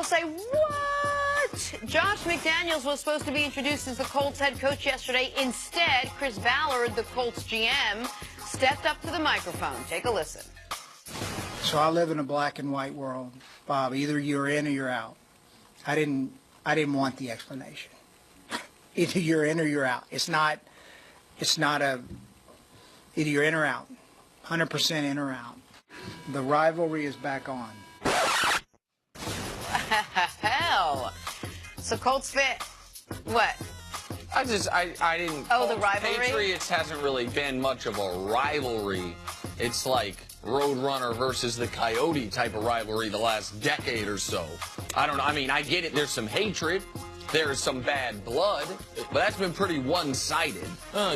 will say, what? Josh McDaniels was supposed to be introduced as the Colts head coach yesterday. Instead, Chirs Ballard, the Colts GM, stepped up to the microphone. Take a listen. So I live in a black and white world, Bob. Either you're in or you're out. I didn't want the explanation. Either you're in or you're out. It's not either you're in or out. 100% in or out. The rivalry is back on. Hell. So Colts fit. What? I didn't. Oh, the rivalry? Patriots hasn't really been much of a rivalry. It's like Roadrunner versus the Coyote type of rivalry the last decade or so. I don't know. I mean, I get it. There's some hatred. There's some bad blood, but that's been pretty one-sided.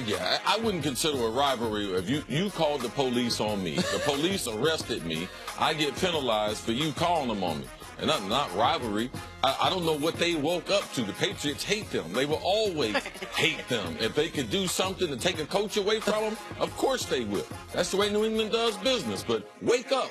Yeah, I wouldn't consider a rivalry. If you called the police on me, the police arrested me, I get penalized for you calling them on me. And not rivalry. I don't know what they woke up to. The Patriots hate them. They will always hate them. If they could do something to take a coach away from them, of course they will. That's the way New England does business. But wake up.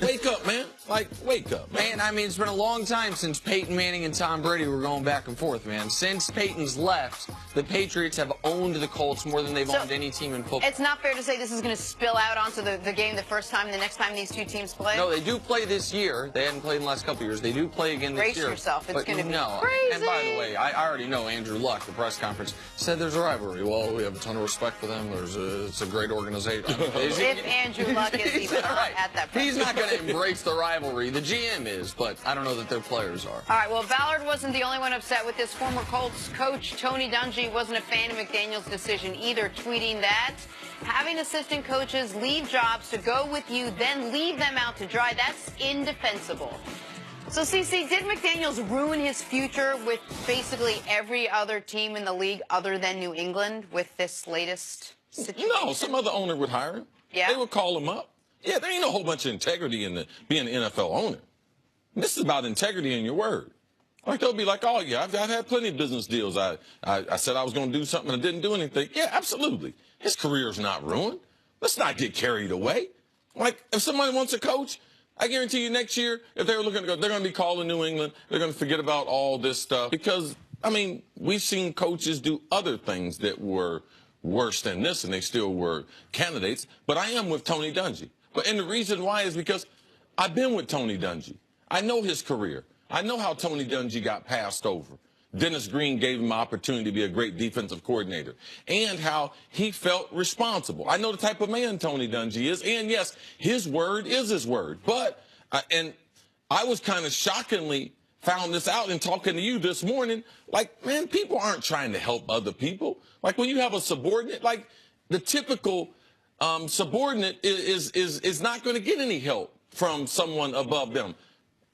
Wake up, man. Like, wake up, man. I mean, it's been a long time since Peyton Manning and Tom Brady were going back and forth, man. Since Peyton's left, the Patriots have owned the Colts more than they've owned any team in football. It's not fair to say this is going to spill out onto the game the first time, the next time these two teams play? No, they do play this year. They hadn't played in the last couple of years. They do play again this year. Brace yourself. It's going to be crazy. And by the way, I already know Andrew Luck, the press conference, said there's a rivalry. Well, we have a ton of respect for them. It's a great organization. If Andrew Luck is even at that press. He's not going to embrace the rivalry. The GM is, but I don't know that their players are. All right, well, Ballard wasn't the only one upset with this. Former Colts coach Tony Dungy wasn't a fan of McDaniels' decision either, tweeting that having assistant coaches leave jobs to go with you, then leave them out to dry, that's indefensible. So, CC, did McDaniels ruin his future with basically every other team in the league other than New England with this latest situation? No, some other owner would hire him. Yeah? They would call him up. Yeah, there ain't a whole bunch of integrity in being an NFL owner. This is about integrity in your word. Like, they'll be like, oh, yeah, I've had plenty of business deals. I said I was going to do something and didn't do anything. Yeah, absolutely. His career's not ruined. Let's not get carried away. Like, if somebody wants a coach, I guarantee you next year, if they're looking to go, they're going to be calling New England. They're going to forget about all this stuff. Because, I mean, we've seen coaches do other things that were worse than this, and they still were candidates. But I am with Tony Dungy. And the reason why is because I've been with Tony Dungy. I know his career. I know how Tony Dungy got passed over. Dennis Green gave him an opportunity to be a great defensive coordinator, and how he felt responsible. I know the type of man Tony Dungy is, and yes, his word is his word. But, and I was kind of shockingly found this out in talking to you this morning. Like, man, people aren't trying to help other people. Like, when you have a subordinate, like the typical subordinate is not going to get any help from someone above them.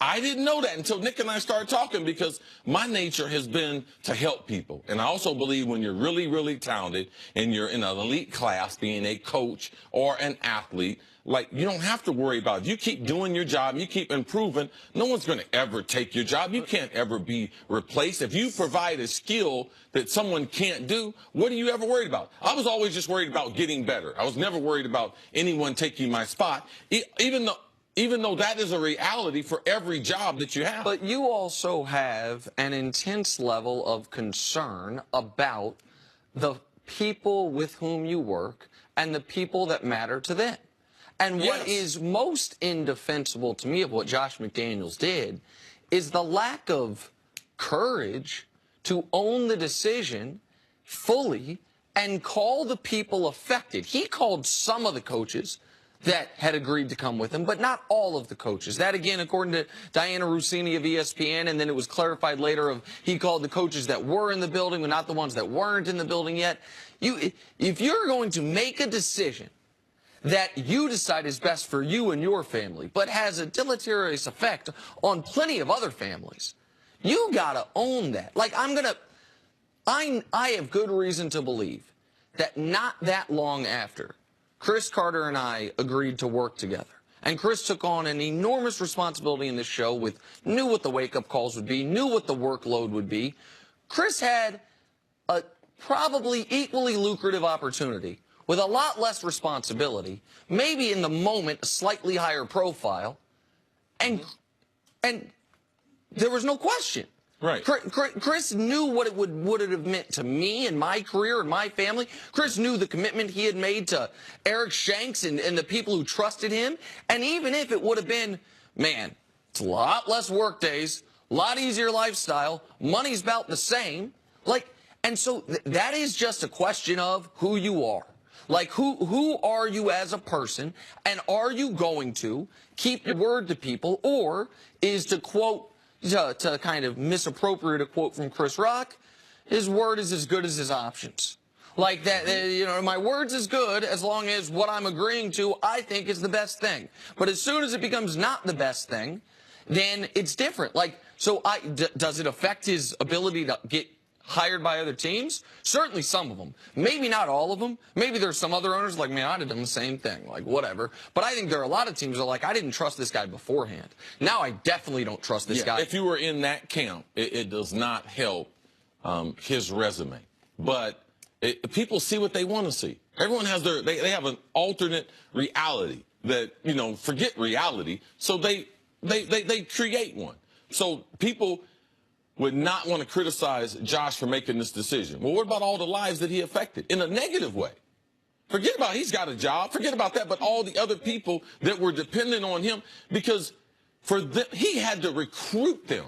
I didn't know that until Nick and I started talking, because my nature has been to help people. And I also believe when you're really, really talented and you're in an elite class, being a coach or an athlete, like, you don't have to worry about it. You keep doing your job, you keep improving, no one's going to ever take your job. You can't ever be replaced. If you provide a skill that someone can't do, what are you ever worried about? I was always just worried about getting better. I was never worried about anyone taking my spot, even though that is a reality for every job that you have. But you also have an intense level of concern about the people with whom you work and the people that matter to them. And what is most indefensible to me of what Josh McDaniels did is the lack of courage to own the decision fully and call the people affected. He called some of the coaches that had agreed to come with him, but not all of the coaches. That, again, according to Diana Rossini of ESPN, and then it was clarified later of he called the coaches that were in the building, but not the ones that weren't in the building yet. If you're going to make a decision that you decide is best for you and your family, but has a deleterious effect on plenty of other families, you gotta own that. Like, I have good reason to believe that not that long after Chris Carter and I agreed to work together, and Chris took on an enormous responsibility in this show, knew what the wake-up calls would be, knew what the workload would be. Chris had a probably equally lucrative opportunity with a lot less responsibility, maybe in the moment a slightly higher profile, and there was no question. Right. Chris knew what it would have meant to me and my career and my family. Chris knew the commitment he had made to Eric Shanks and the people who trusted him. And even if it would have been, man, it's a lot less work days, a lot easier lifestyle, money's about the same. And so that is just a question of who you are. Like, who are you as a person, and are you going to keep your word to people, or is, to quote, to kind of misappropriate a quote from Chris Rock, his word is as good as his options. Like that, my word's as good as long as what I'm agreeing to I think is the best thing. But as soon as it becomes not the best thing, then it's different. Does it affect his ability to get hired by other teams? Certainly some of them. Maybe not all of them. Maybe there's some other owners like, man, I'd have done the same thing. Like, whatever. But I think there are a lot of teams that are like, I didn't trust this guy beforehand. Now I definitely don't trust this guy. If you were in that camp, it does not help his resume. But people see what they want to see. Everyone has they have an alternate reality that, forget reality. So they create one. So people would not want to criticize Josh for making this decision. Well, what about all the lives that he affected in a negative way? Forget about he's got a job. Forget about that. But all the other people that were dependent on him, because he had to recruit them.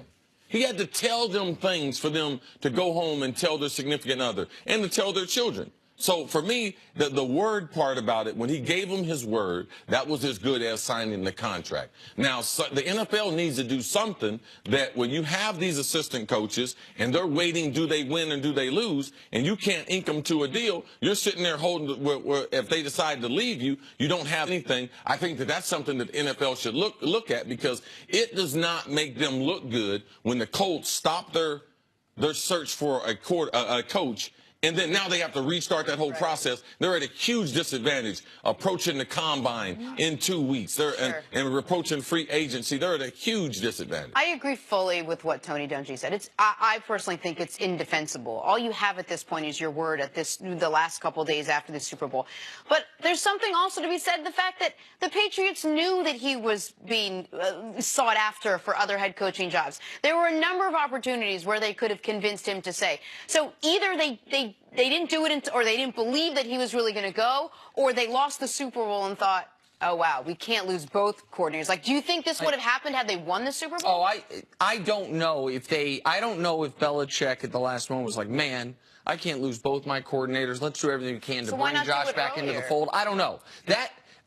He had to tell them things for them to go home and tell their significant other and to tell their children. So for me, the word part about it, when he gave them his word, that was as good as signing the contract. Now, the NFL needs to do something that when you have these assistant coaches and they're waiting, do they win and do they lose, and you can't ink them to a deal, you're sitting there holding, if they decide to leave you, you don't have anything. I think that's something that the NFL should look at, because it does not make them look good when the Colts stop their search for a coach. And then now they have to restart that whole process. They're at a huge disadvantage approaching the combine in 2 weeks. And approaching free agency. They're at a huge disadvantage. I agree fully with what Tony Dungy said. I personally think it's indefensible. All you have at this point is your word at the last couple of days after the Super Bowl. But there's something also to be said, the fact that the Patriots knew that he was being sought after for other head coaching jobs. There were a number of opportunities where they could have convinced him to say. So either they didn't do it, or they didn't believe that he was really going to go, or they lost the Super Bowl and thought, oh, wow, we can't lose both coordinators. Like, do you think this would have happened had they won the Super Bowl? Oh, I don't know if Belichick at the last moment was like, man, I can't lose both my coordinators. Let's do everything we can to bring Josh back into the fold. I don't know.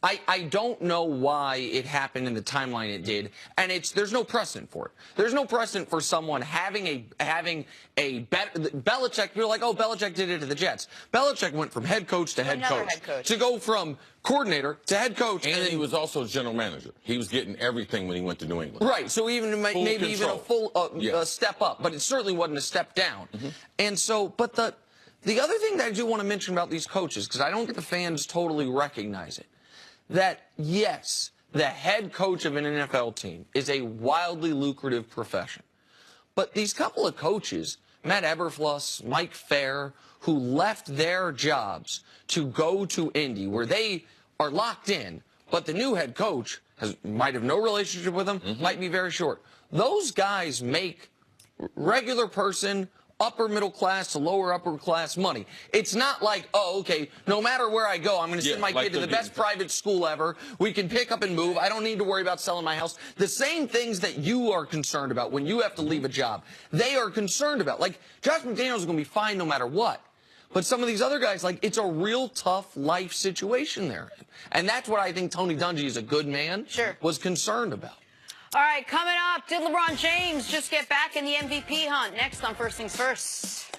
I don't know why it happened in the timeline it did, and there's no precedent for it. There's no precedent for someone having a Belichick. You're like, oh, Belichick did it to the Jets. Belichick went from head coach to head coach to go from coordinator to head coach, and then he was also general manager. He was getting everything when he went to New England. Right. So maybe even a full step up, but it certainly wasn't a step down. And so, but the other thing that I do want to mention about these coaches, because I don't think the fans totally recognize it, that, yes, the head coach of an NFL team is a wildly lucrative profession. But these couple of coaches, Matt Eberflus, Mike Fair, who left their jobs to go to Indy, where they are locked in, but the new head coach might have no relationship with them, might be very short. Those guys make regular person, upper middle class to lower upper class money. It's not like, oh, okay, no matter where I go, I'm going to send my kid to the best private school ever. We can pick up and move. I don't need to worry about selling my house. The same things that you are concerned about when you have to leave a job, they are concerned about. Like, Josh McDaniels is going to be fine no matter what. But some of these other guys, like, it's a real tough life situation they're in. And that's what I think Tony Dungy, is a good man, was concerned about. All right, coming up, did LeBron James just get back in the MVP hunt? Next on First Things First.